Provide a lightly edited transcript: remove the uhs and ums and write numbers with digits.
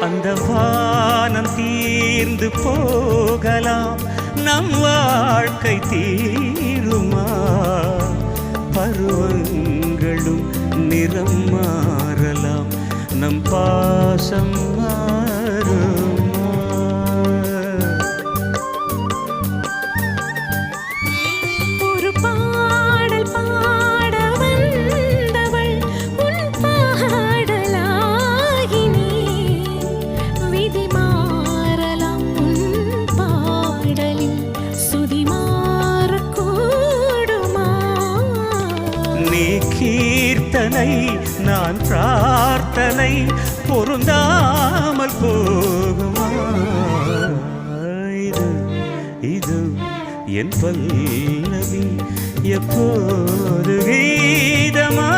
அந்த வானம் தீர்ந்து போகலாம், நம் வாழ்க்கை தீருமா? பருவங்களும் நிறம் மாறலாம், நம் பாசம் மாறுமா? ஒரு பாடல் பாட வந்தவள் உன் பாடலாகினே. விதி மாறலாம் உன் பாடலில் சுதி மாறக்கூடுமா? நீ கீர்த்தனை, நான் பிரார்த்தனை, பொருந்தாமல் போகுமா? இது இது என் பல்லவி எப்போது கீதமா?